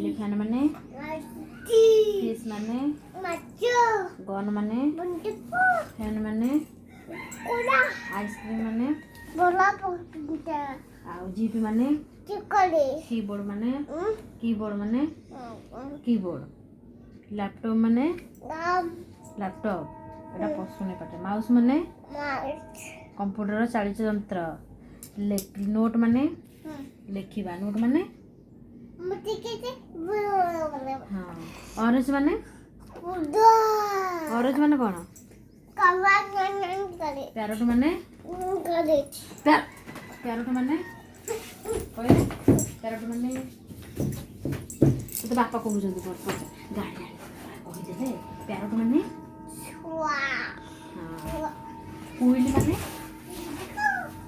elephant माने fish माने gun माने फैन माने आइसक्रीम माने आउ जीप माने कीबोर्ड माने कीबोर्ड लैपटॉप माने लैपटॉप एटा पसुने पाटे माउस माने कंप्यूटर चालित यंत्र नोट माने लेखिबा नोट माने हाँ ऑरेंज माने कौन पैरोट माने पैरोट माने पैरोट माने तो बापा कहूँ गाड़ी कहीदे पैरोट माने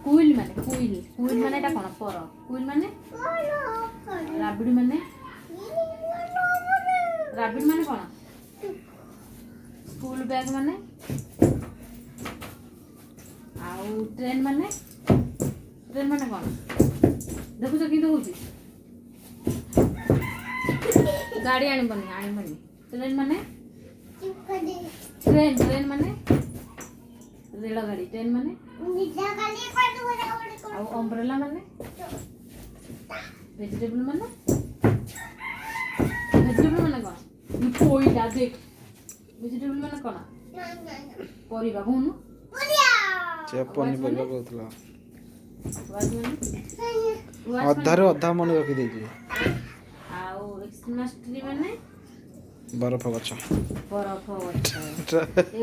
कुइल माने एटा कौन पर कुइल माने राबिड माने कौन स्कूल बैग माने आउ ट्रेन माने कौन देखुछ कि होची गाड़ी आनी ट्रेन माने ट्रेन माने रेल गाड़ी ट्रेन माने आउ अम्ब्रेला माने वेजिटेबल माने कौन कोईला देख वेजिटेबल माने कौन परिबा कहूनु से पनीपरिया कहतला अधारे अधा मन रखी देछि आउ एक्समास ट्री माने बरफ गछ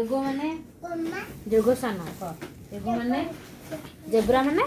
एगो माने जोगो सानो एगो माने जेब्रा माने